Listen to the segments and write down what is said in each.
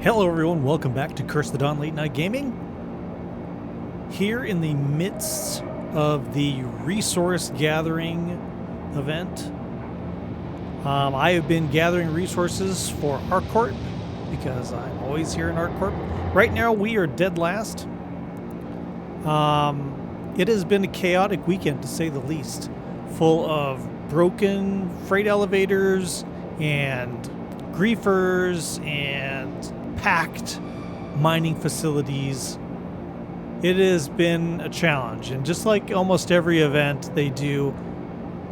Hello everyone, welcome back to Cursethedawn Late Night Gaming. Here in the midst of the resource gathering event. I have been gathering resources for ArcCorp because I'm always here in ArcCorp. Right now we are dead last. It has been a chaotic weekend to say the least, full of broken freight elevators and griefers and packed mining facilities. It has been a challenge, and just like almost every event they do,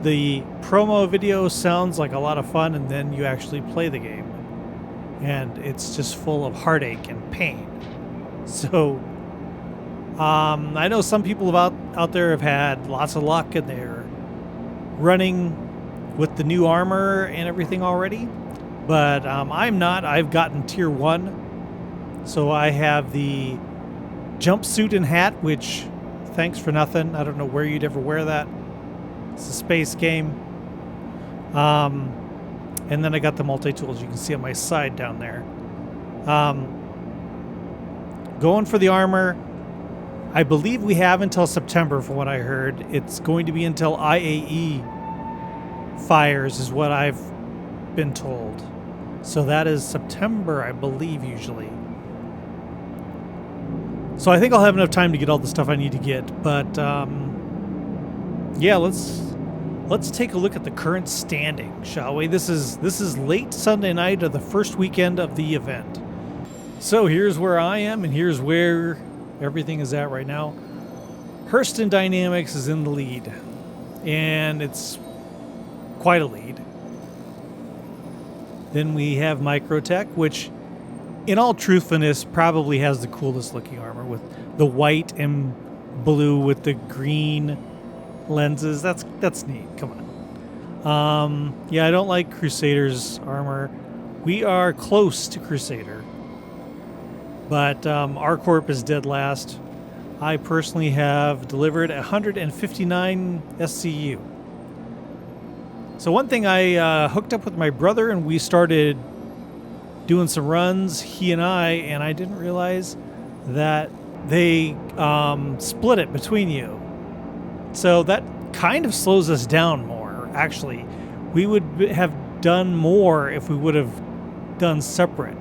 the promo video sounds like a lot of fun, and then you actually play the game and it's just full of heartache and pain. So I know some people out there have had lots of luck and they're running with the new armor and everything already. But I'm not. I've gotten tier 1. So I have the jumpsuit and hat, which, thanks for nothing. I don't know where you'd ever wear that. It's a space game. And then I got the multi-tools you can see on my side down there. Going for the armor. I believe we have until September, from what I heard. It's going to be until IAE fires is what I've been told. So that is September, I believe, usually. So I think I'll have enough time to get all the stuff I need to get. But yeah, let's take a look at the current standing, shall we? This is late Sunday night of the first weekend of the event. So here's where I am, and here's where everything is at right now. Hurston Dynamics is in the lead, and it's quite a lead. Then we have Microtech, which, in all truthfulness, probably has the coolest looking armor with the white and blue with the green lenses. That's neat. Come on. Yeah, I don't like Crusader's armor. We are close to Crusader, but ArcCorp is dead last. I personally have delivered 159 SCU. So one thing, I hooked up with my brother and we started doing some runs, he and I didn't realize that they split it between you. So that kind of slows us down more, actually. We would have done more if we would have done separate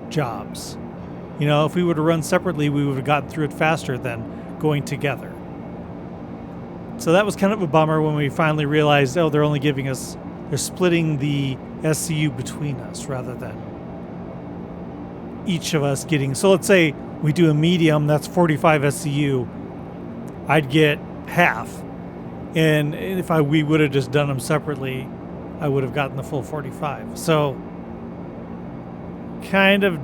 jobs. You know, if we would have run separately, we would have gotten through it faster than going together. So that was kind of a bummer when we finally realized, oh, they're splitting the SCU between us rather than each of us getting. So let's say we do a medium, that's 45 SCU. I'd get half. And if we would have just done them separately, I would have gotten the full 45. So kind of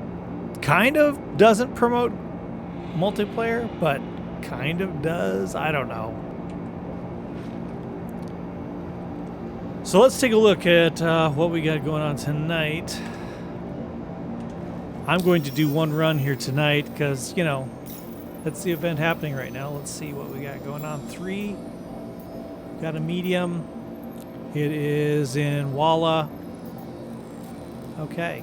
doesn't promote multiplayer, but kind of does. I don't know. So let's take a look at what we got going on tonight. I'm going to do one run here tonight because, you know, that's the event happening right now. Let's see what we got going on. 3. Got a medium. It is in Walla. Okay.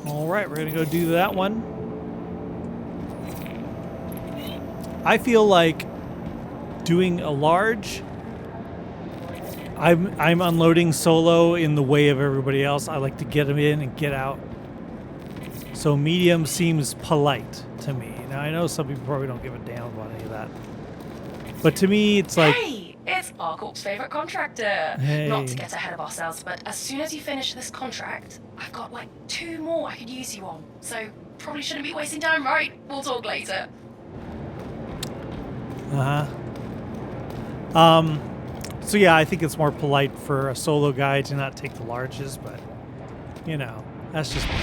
All right, we're going to go do that one. I feel like doing a large... I'm unloading solo in the way of everybody else. I like to get them in and get out. So medium seems polite to me. Now, I know some people probably don't give a damn about any of that. But to me, it's like... Hey, it's ArcCorp's favorite contractor. Hey. Not to get ahead of ourselves, but as soon as you finish this contract, I've got like 2 more I could use you on. So probably shouldn't be wasting time, right? We'll talk later. So yeah, I think it's more polite for a solo guy to not take the larges, but, you know, that's just me.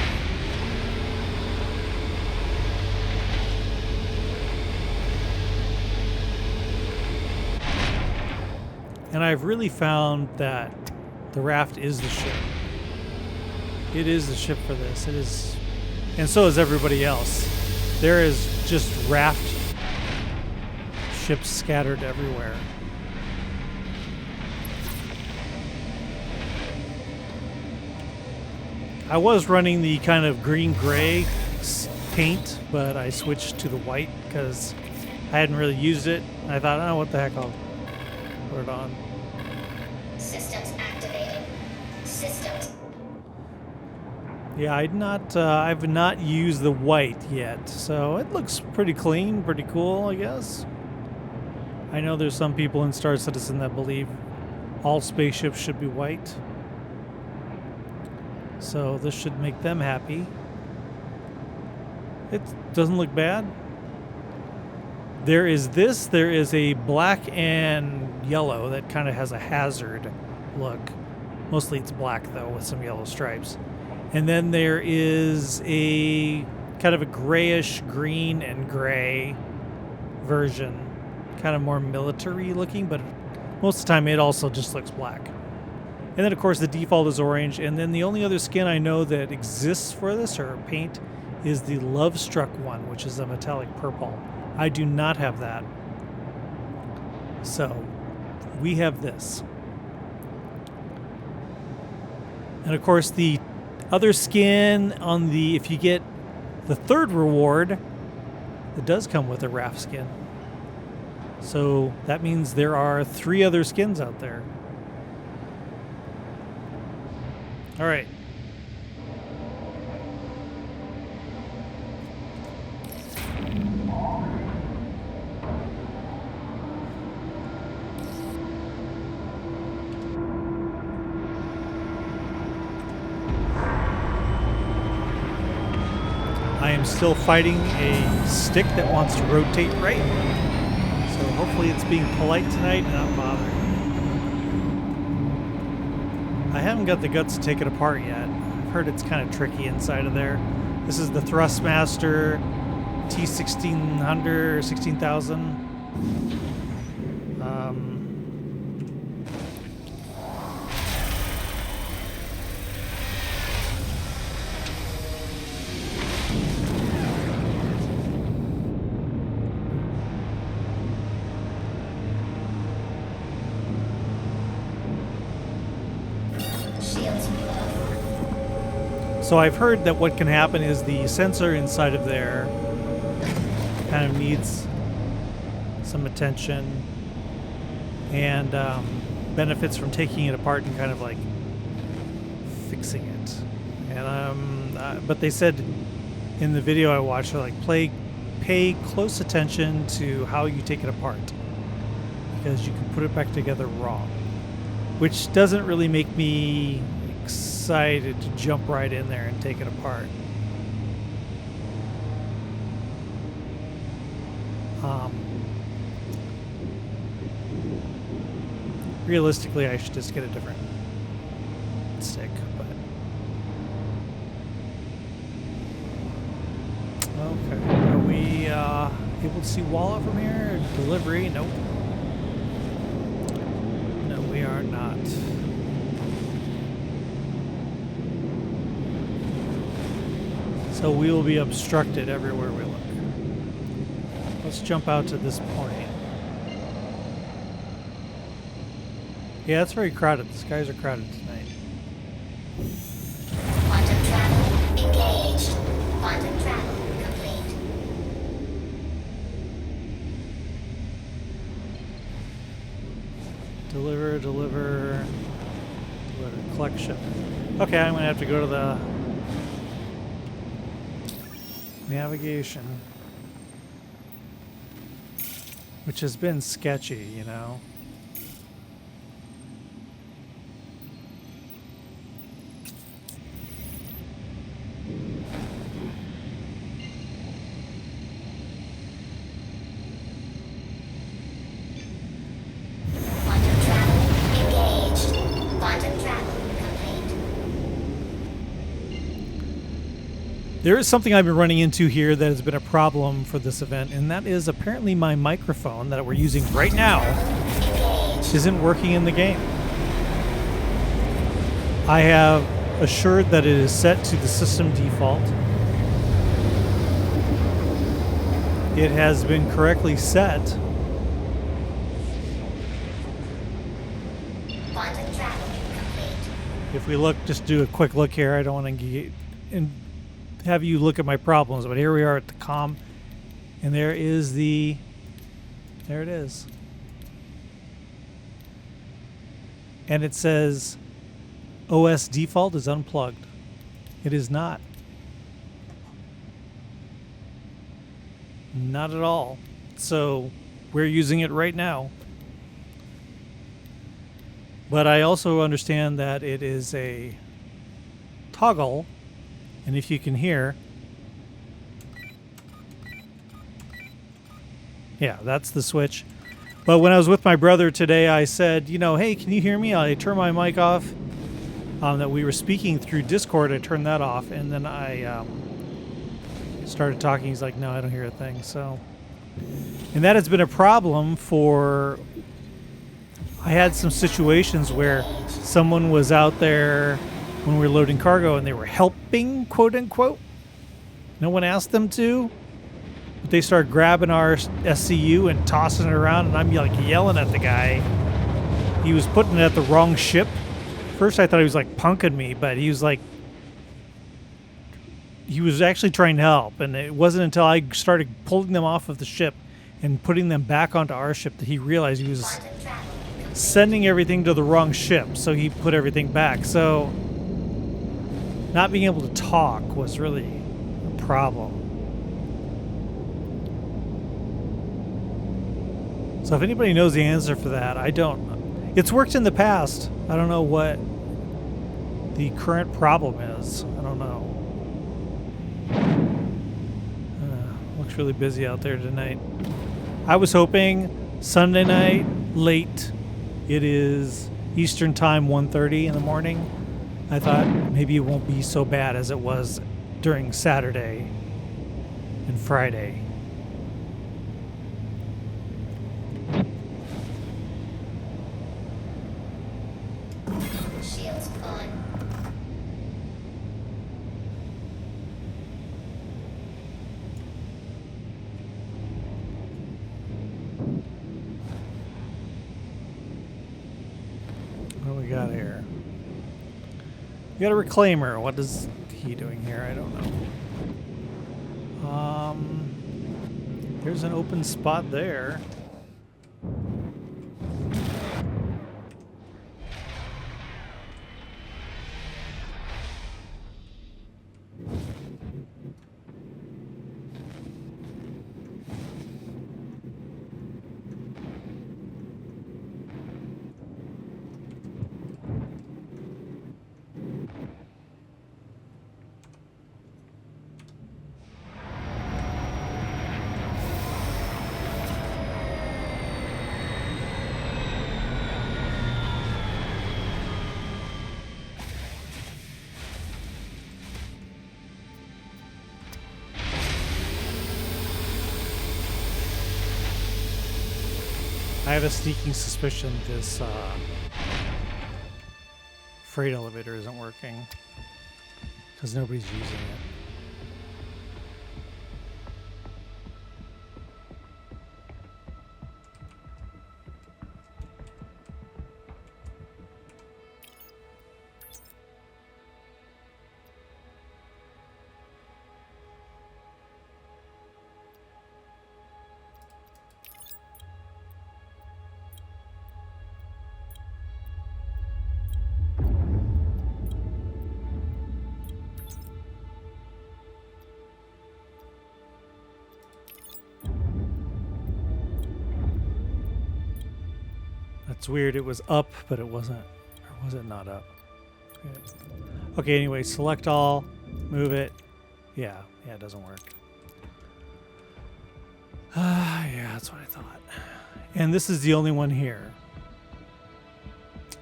And I've really found that the raft is the ship. It is the ship for this. It is, and so is everybody else. There is just raft ships scattered everywhere. I was running the kind of green-gray paint, but I switched to the white because I hadn't really used it. And I thought, oh, what the heck, I'll put it on. Systems activated. Systems. Yeah, I've not used the white yet, so it looks pretty clean, pretty cool, I guess. I know there's some people in Star Citizen that believe all spaceships should be white. So this should make them happy. It doesn't look bad. There is a black and yellow that kind of has a hazard look. Mostly it's black though with some yellow stripes. And then there is a kind of a grayish green and gray version. Kind of more military looking, but most of the time it also just looks black. And then of course the default is orange, and then the only other skin I know that exists for this, or paint, is the Love Struck one, which is a metallic purple. I do not have that. So we have this. And of course the other skin on the, if you get the third reward, it does come with a raft skin. So that means there are 3 other skins out there. All right. I am still fighting a stick that wants to rotate right. So hopefully it's being polite tonight and not bothering. I haven't got the guts to take it apart yet. I've heard it's kind of tricky inside of there. This is the Thrustmaster T1600 or 16,000. So I've heard that what can happen is the sensor inside of there kind of needs some attention and benefits from taking it apart and kind of like fixing it. And but they said in the video I watched, they're like, pay close attention to how you take it apart because you can put it back together wrong, which doesn't really make me excited to jump right in there and take it apart. Realistically, I should just get a different stick, but okay. Are we able to see Walla from here? Delivery? Nope. No, we are not. So we will be obstructed everywhere we look. Let's jump out to this point. Yeah, it's very crowded. The skies are crowded tonight. Quantum travel engaged. Quantum travel complete. Deliver, collection. Okay, I'm gonna have to go to the navigation, which has been sketchy, you know. Quantum travel engaged. Quantum travel complete. There is something I've been running into here that has been a problem for this event, and that is apparently my microphone that we're using right now isn't working in the game. I have assured that it is set to the system default. It has been correctly set. Quantum travel complete. If we look, just do a quick look here. I don't want to and have you look at my problems, but here we are at the comm, and there it is. And it says OS default is unplugged. It is not. Not at all. So we're using it right now. But I also understand that it is a toggle, and if you can hear, yeah, that's the switch. But when I was with my brother today, I said, hey, can you hear me? I turned my mic off. That we were speaking through Discord, I turned that off, and then I started talking. He's like, no, I don't hear a thing. So, and that has been a problem for. I had some situations where someone was out there when we were loading cargo and they were helping, quote unquote. No one asked them to. But they started grabbing our SCU and tossing it around, and I'm like yelling at the guy. He was putting it at the wrong ship. First I thought he was like punking me, but he was actually trying to help. And it wasn't until I started pulling them off of the ship and putting them back onto our ship that he realized he was sending everything to the wrong ship, so he put everything back. So not being able to talk was really a problem. So if anybody knows the answer for that, I don't know. It's worked in the past. I don't know what the current problem is. I don't know. Looks really busy out there tonight. I was hoping Sunday night, late. It is Eastern time, 1:30 in the morning. I thought maybe it won't be so bad as it was during Saturday and Friday. Shields on. What do we got here? We got a reclaimer. What is he doing here? I don't know. There's an open spot there. I have a sneaking suspicion this freight elevator isn't working because nobody's using it. It's weird. It was up, but it wasn't. Or was it not up? Okay, anyway, select all, move it. Yeah, it doesn't work. Yeah, that's what I thought. And this is the only one here.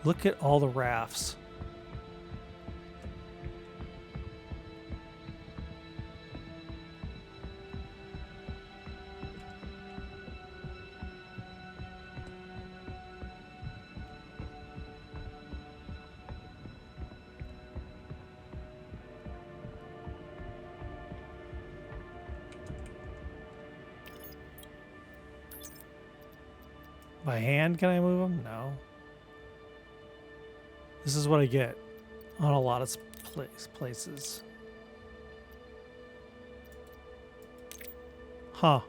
Look at all the rafts. By hand, can I move them? No. This is what I get. on a lot of places. Huh.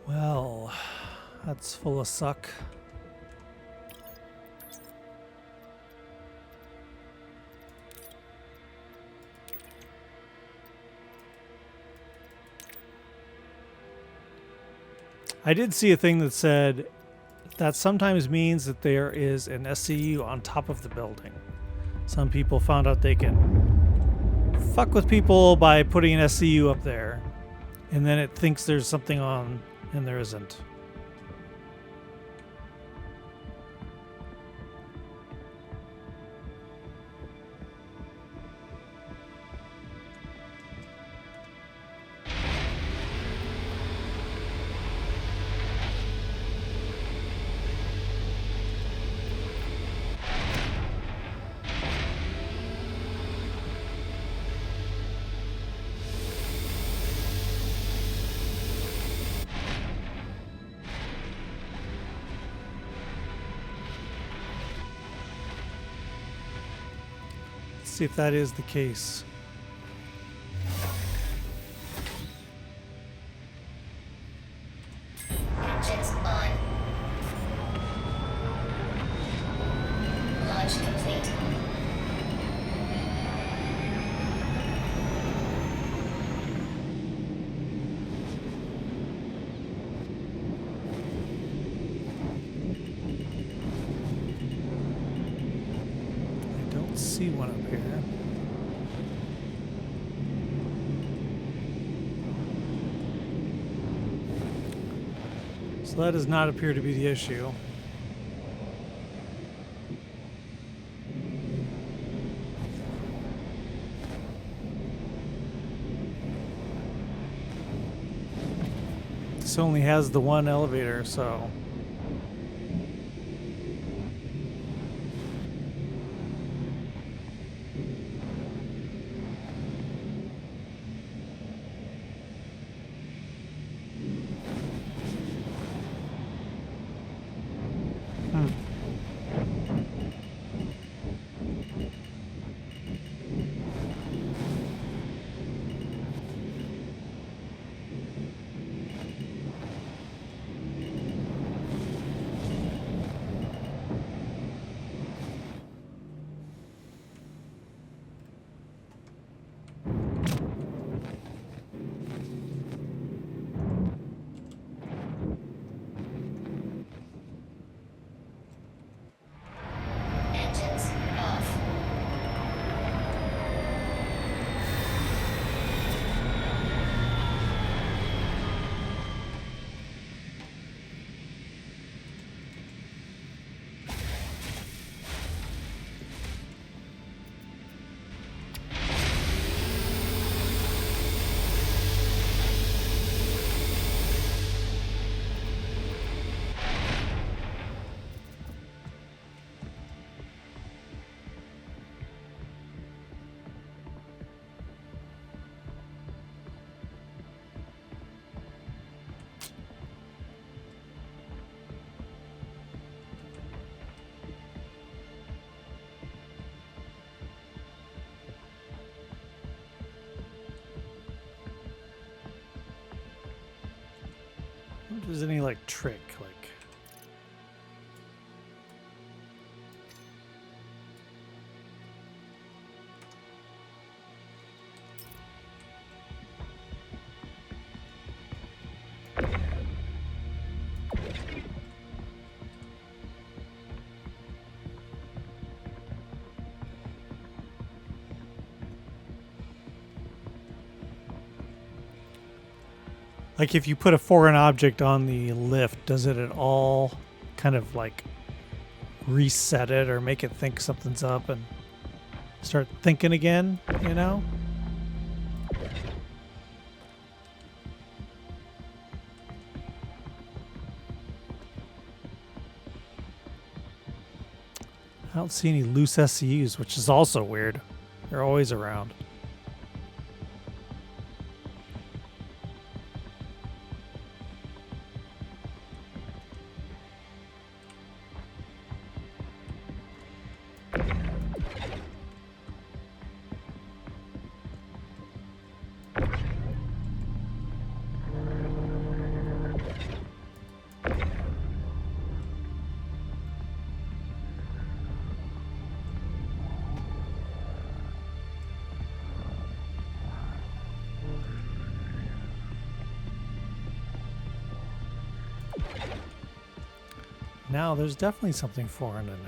Well, that's full of suck. I did see a thing that said that sometimes means that there is an SCU on top of the building. Some people found out they can fuck with people by putting an SCU up there, and then it thinks there's something on, and there isn't. See if that is the case. Engines on. Launch complete. I don't see one up here. So that does not appear to be the issue. This only has the one elevator, so... Engines off. I wonder if there's any, like, trick, like... Like, if you put a foreign object on the lift, does it at all kind of, like, reset it or make it think something's up and start thinking again, you know? I don't see any loose SCUs, which is also weird. They're always around. Now there's definitely something foreign in it.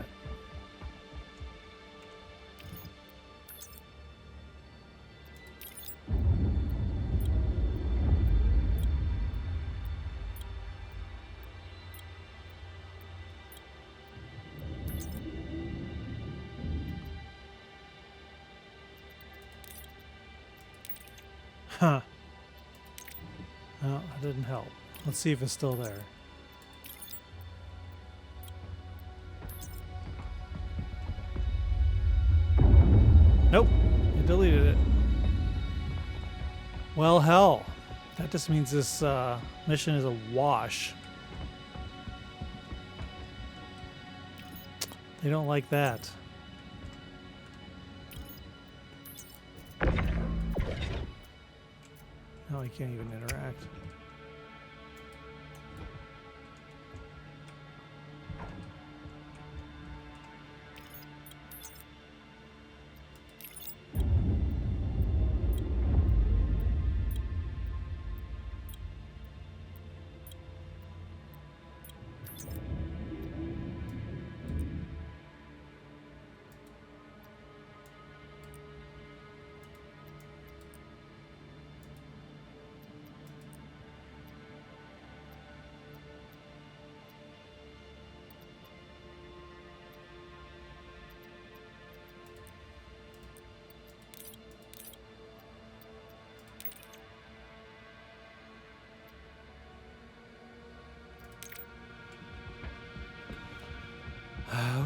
Huh. Well, that didn't help. Let's see if it's still there. Nope. It deleted it. Well, hell. That just means this mission is a wash. They don't like that. No, I can't even interact.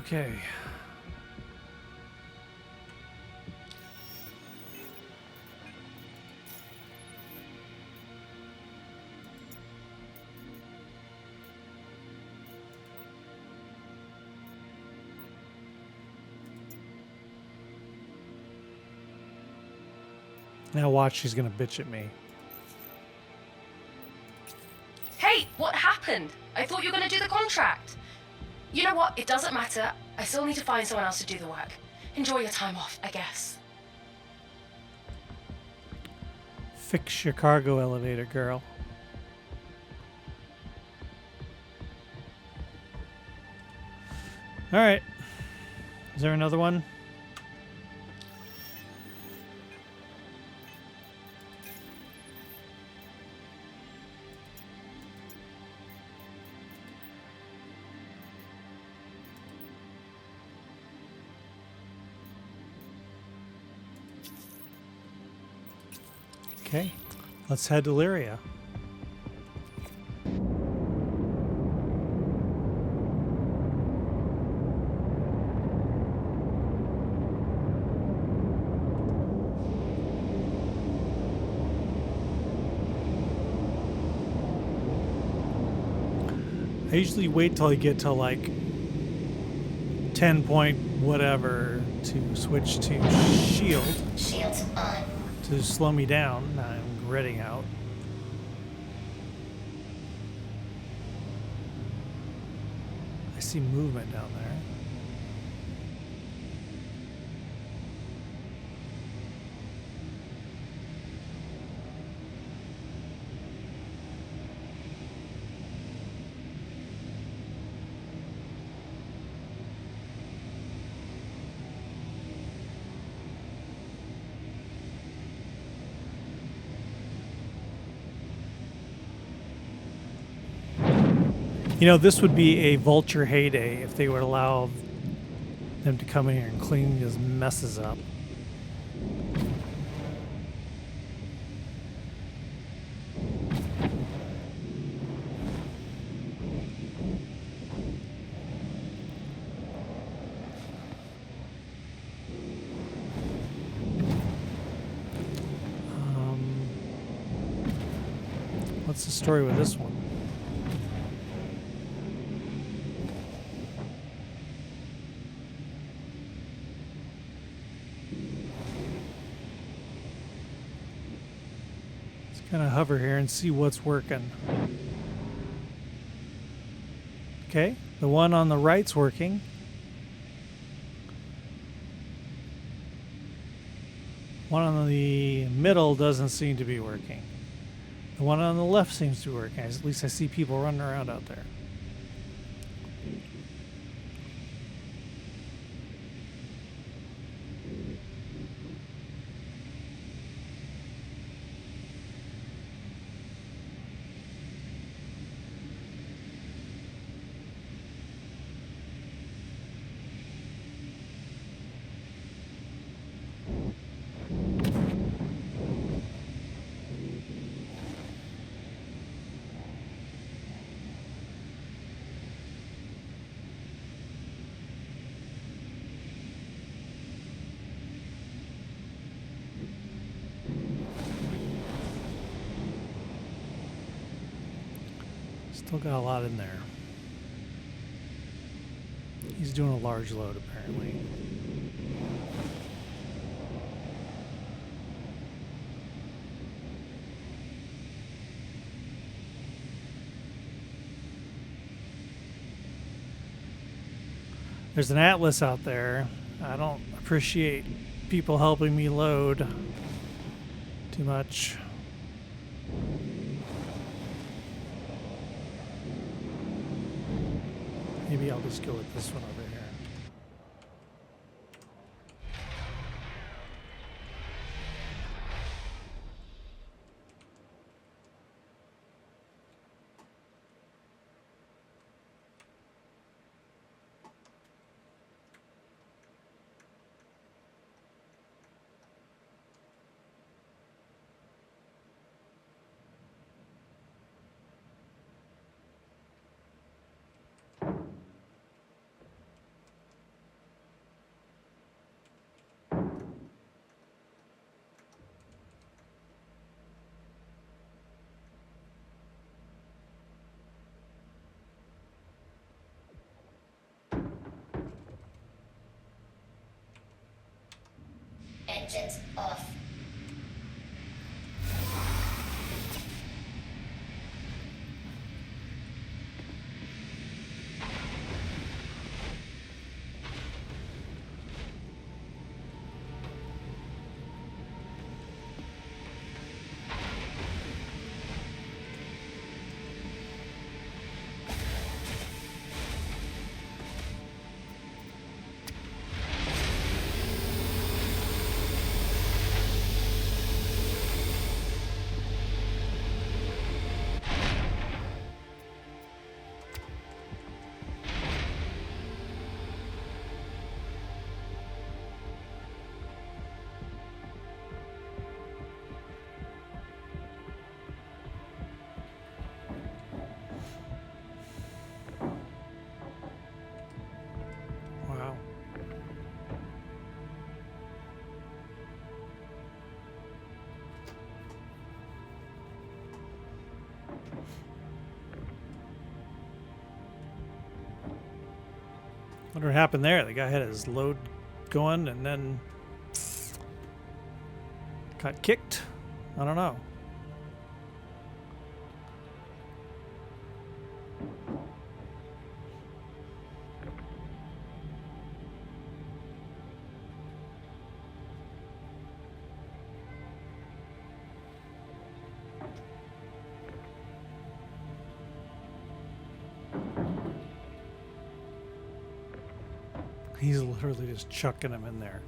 Okay. Now watch, she's gonna bitch at me. Hey, what happened? I thought you were going to do the contract. You know what? It doesn't matter. I still need to find someone else to do the work. Enjoy your time off, I guess. Fix your cargo elevator, girl. All right. Is there another one? Okay, let's head to Lyria. I usually wait till I get to like 10 point whatever to switch to shield. Shields on. To slow me down. I'm gritting out. I see movement down there. You know, this would be a vulture heyday if they would allow them to come in here and clean these messes up. What's the story with this one? Kind of hover here and see what's working. Okay, the one on the right's working. One on the middle doesn't seem to be working. The one on the left seems to be working. At least I see people running around out there. Still got a lot in there. He's doing a large load, apparently. There's an atlas out there. I don't appreciate people helping me load too much. Maybe I'll just go with this one over here. Engines off. Wow. Wonder what happened there. The guy had his load going and then got kicked. I don't know. He's literally just chucking him in there.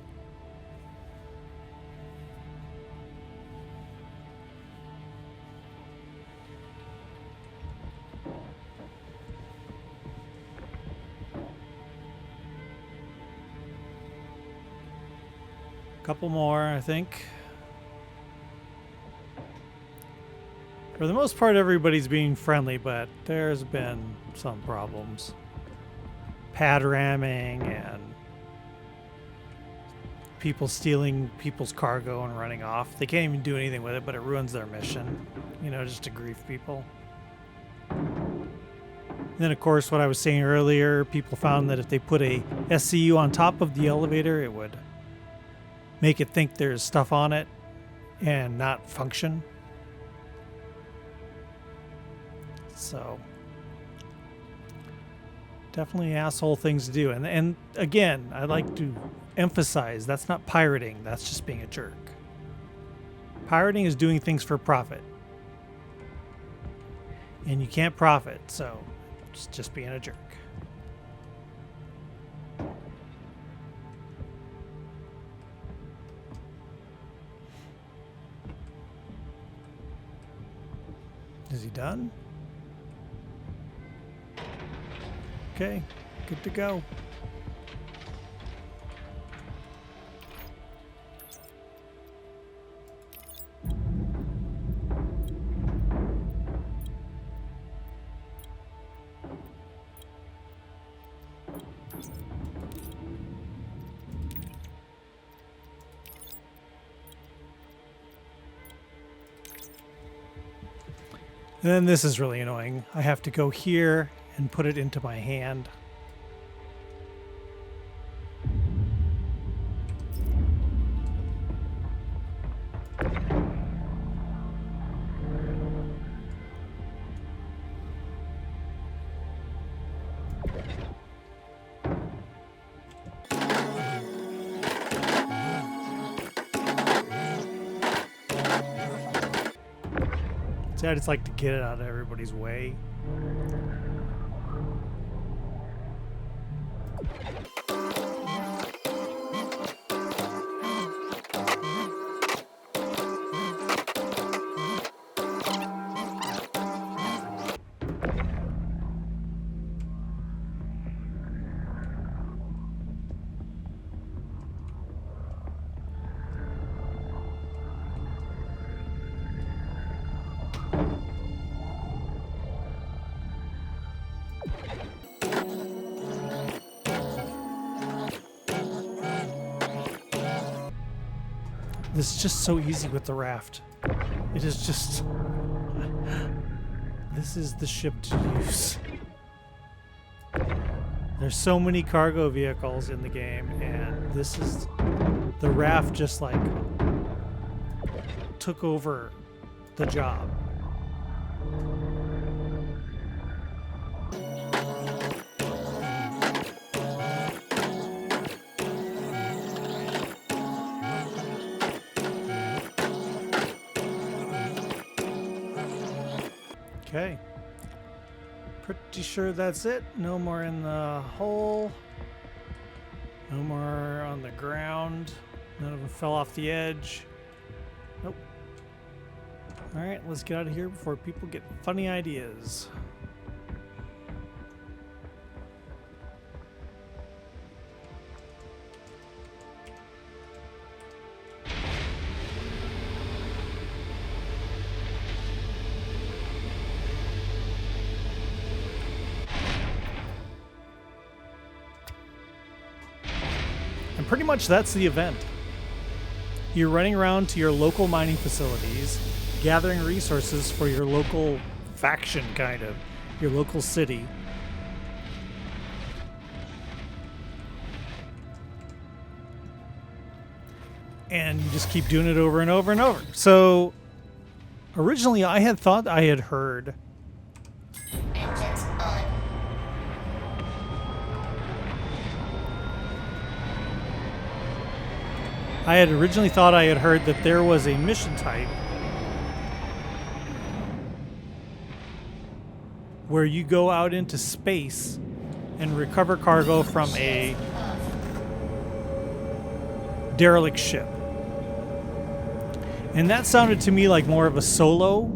Couple more, I think. For the most part, everybody's being friendly, but there's been some problems. Pad ramming and people stealing people's cargo and running off. They can't even do anything with it, but it ruins their mission, you know, just to grief people. And then, of course, what I was saying earlier, people found that if they put a SCU on top of the elevator, it would make it think there's stuff on it and not function. So definitely asshole things to do. And again, I'd like to emphasize that's not pirating, that's just being a jerk. Pirating is doing things for profit. And you can't profit, so it's just being a jerk. Is he done? Okay, good to go. And then this is really annoying. I have to go here and put it into my hand. See, I just like to get it out of everybody's way. This is just so easy with the raft. It is just... This is the ship to use. There's so many cargo vehicles in the game, and this is... The raft just like took over the job. Okay. Pretty sure that's it. No more in the hole. No more on the ground. None of them fell off the edge. Nope. Alright, let's get out of here before people get funny ideas. And pretty much that's the event. You're running around to your local mining facilities, gathering resources for your local faction, kind of, your local city. And you just keep doing it over and over and over. So, originally I had thought I had heard... Engines on. I had originally thought I had heard that there was a mission type where you go out into space and recover cargo from a derelict ship. And that sounded to me like more of a solo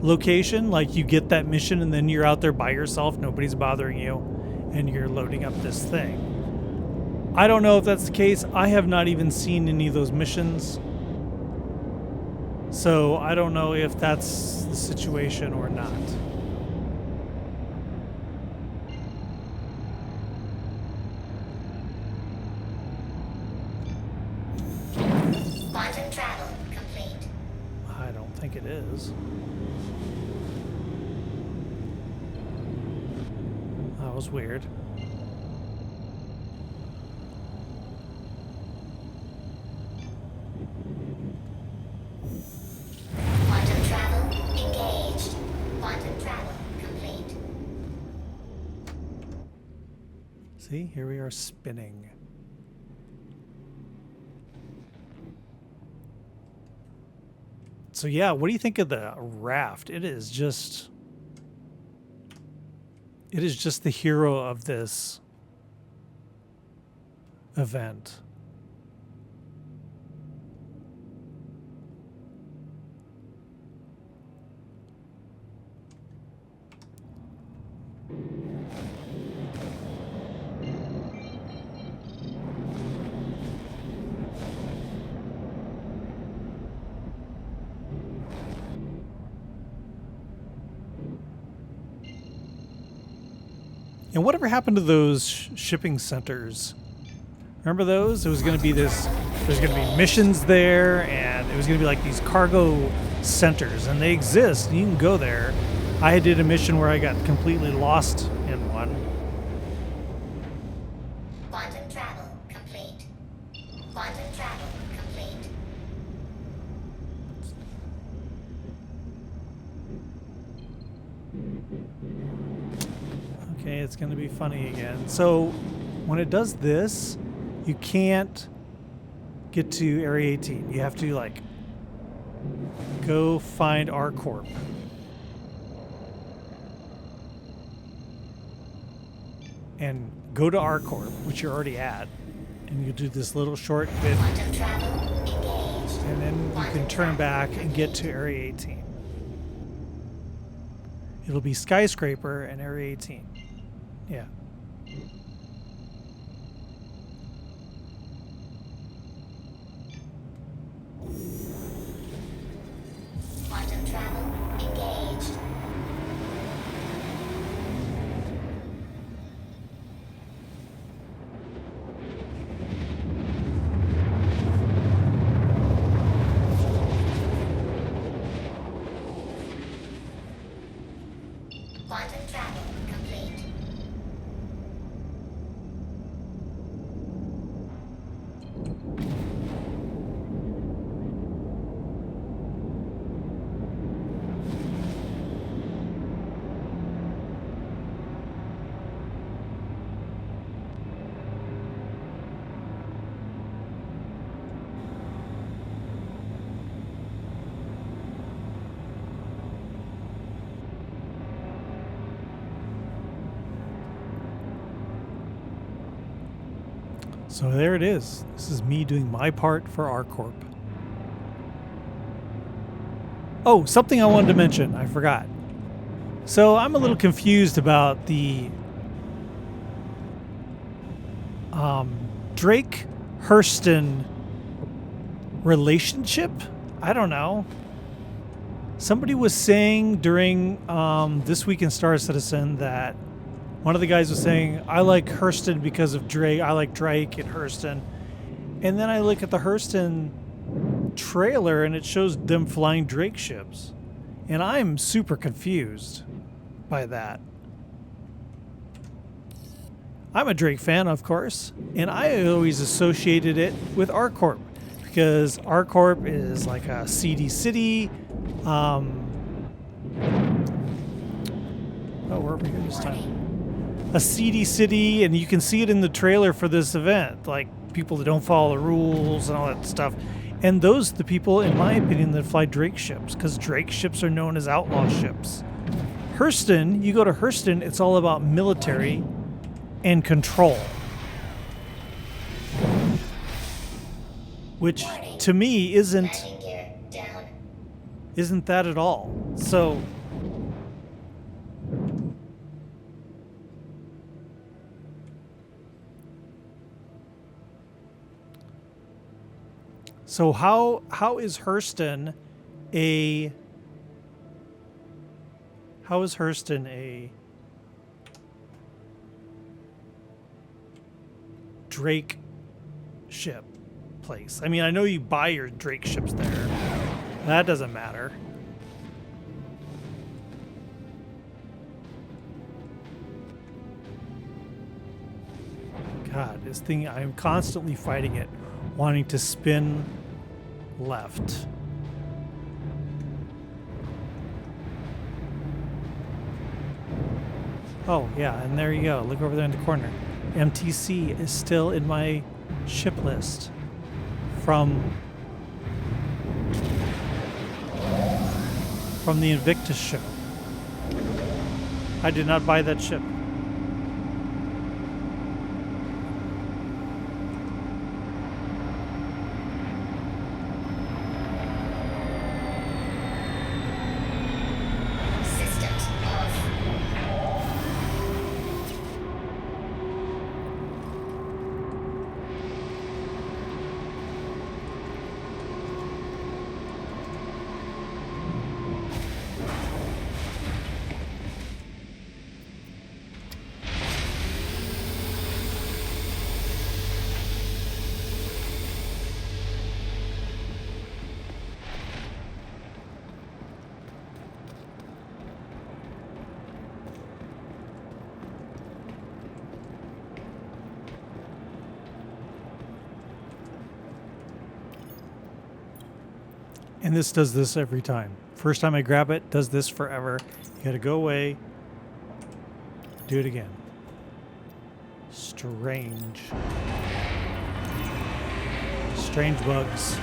location, like you get that mission and then you're out there by yourself, nobody's bothering you, and you're loading up this thing. I don't know if that's the case. I have not even seen any of those missions. So I don't know if that's the situation or not. Quantum travel complete. I don't think it is. That was weird. Quantum travel engaged. Quantum travel complete. See, here we are spinning. So yeah, what do you think of the raft? It is just the hero of this event. And whatever happened to those shipping centers? Remember those? It was going to be this, there's going to be missions there, and it was going to be like these cargo centers, and they exist. You can go there. I did a mission where I got completely lost in one. Quantum travel complete. Quantum travel complete. Okay, it's going to be funny again. So when it does this, you can't get to Area 18. You have to, like, go find our corp. And go to our corp, which you're already at. And you do this little short bit. Quantum travel engaged. And then you can turn back and get to Area 18. It'll be Skyscraper and Area 18. Yeah. Quantum travel engaged. Quantum travel complete. So there it is. This is me doing my part for our corp. Oh, something I wanted to mention. I forgot. So I'm a little confused about the Drake Hurston relationship. I don't know. Somebody was saying during This Week in Star Citizen that one of the guys was saying, I like Hurston because of Drake. I like Drake and Hurston. And then I look at the Hurston trailer and it shows them flying Drake ships. And I'm super confused by that. I'm a Drake fan, of course, and I always associated it with ArcCorp because ArcCorp is like a seedy city. Oh, where are we here this time? A seedy city, and you can see it in the trailer for this event, like people that don't follow the rules and all that stuff. And those are the people, in my opinion, that fly Drake ships, because Drake ships are known as outlaw ships. Hurston, you go to Hurston, it's all about military and control. Which, to me, isn't that at all. So how is Hurston a Drake ship place? I mean, I know you buy your Drake ships there. That doesn't matter. God, this thing, I'm constantly fighting it, wanting to spin left. Oh, yeah, and there you go. Look over there in the corner. MTC is still in my ship list from the Invictus show. I did not buy that ship. And this does this every time. First time I grab it, does this forever. You gotta go away. Do it again. Strange. Strange bugs.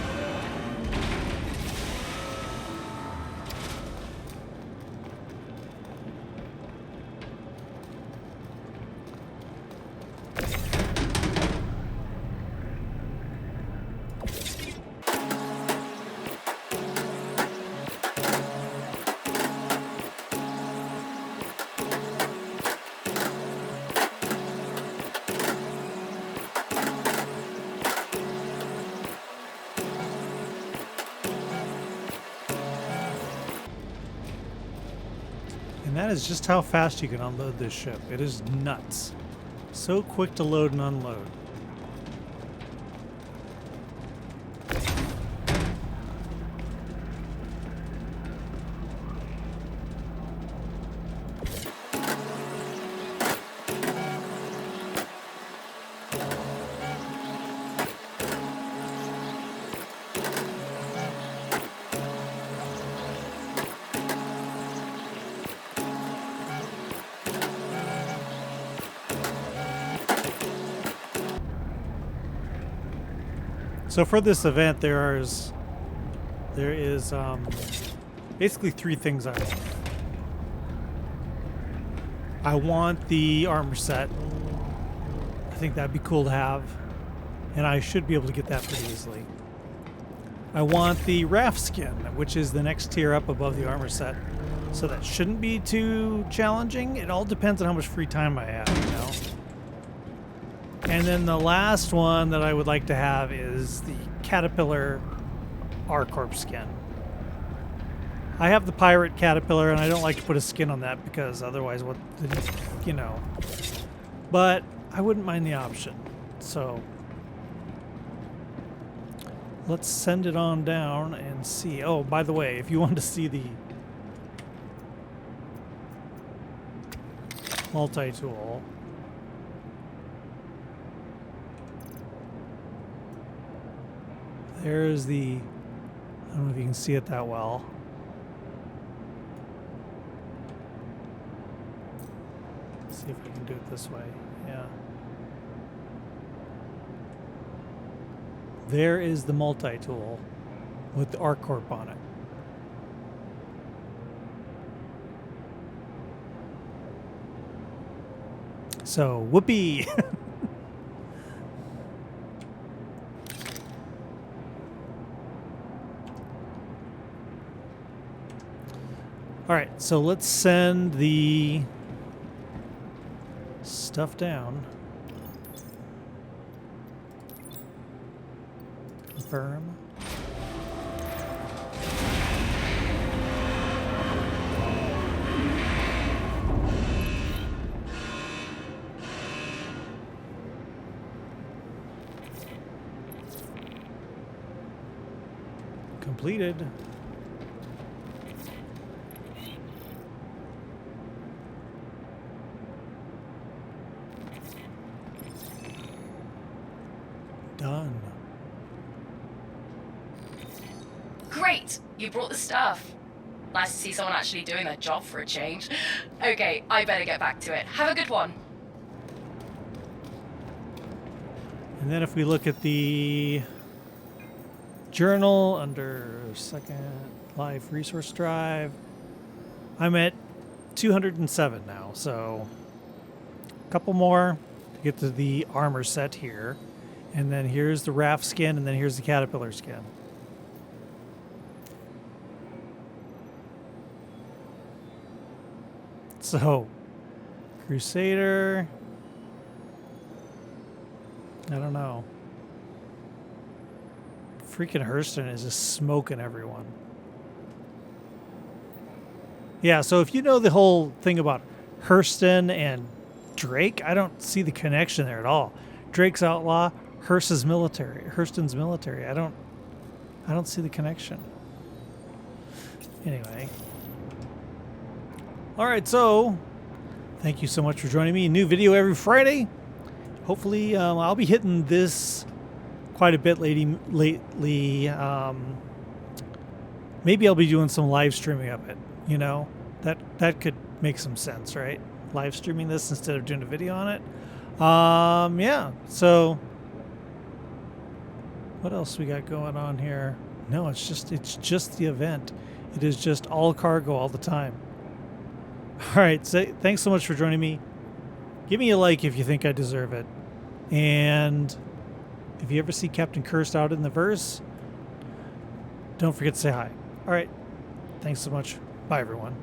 And that is just how fast you can unload this ship. It is nuts. So quick to load and unload. So for this event, there is basically three things I want. I want the armor set. I think that'd be cool to have, and I should be able to get that pretty easily. I want the raft skin, which is the next tier up above the armor set. So that shouldn't be too challenging. It all depends on how much free time I have, you know. And then the last one that I would like to have is the Caterpillar R-Corp skin. I have the Pirate Caterpillar, and I don't like to put a skin on that because otherwise, what, you know. But I wouldn't mind the option. So let's send it on down and see. Oh, by the way, if you want to see the multi-tool, there's the, I don't know if you can see it that well. Let's see if I can do it this way. Yeah. There is the multi-tool with the R-Corp on it. So, whoopee! All right, so let's send the stuff down. Confirm. Completed. Done. Great! You brought the stuff. Nice to see someone actually doing their job for a change. Okay, I better get back to it. Have a good one. And then if we look at the journal under second life resource drive, I'm at 207 now, so a couple more to get to the armor set here. And then here's the raft skin, and then here's the caterpillar skin. So, Crusader, I don't know. Freaking Hurston is just smoking everyone. Yeah, so if you know the whole thing about Hurston and Drake, I don't see the connection there at all. Drake's outlaw, Hurston's military. I don't see the connection. Anyway. All right, so thank you so much for joining me. New video every Friday. Hopefully, I'll be hitting this quite a bit lately. maybe I'll be doing some live streaming of it. You know, that could make some sense, right? Live streaming this instead of doing a video on it. Yeah. So, what else we got going on here? No, it's just the event. It is just all cargo all the time. All right. So thanks so much for joining me. Give me a like if you think I deserve it. And if you ever see Captain Cursed out in the verse, don't forget to say hi. All right. Thanks so much. Bye, everyone.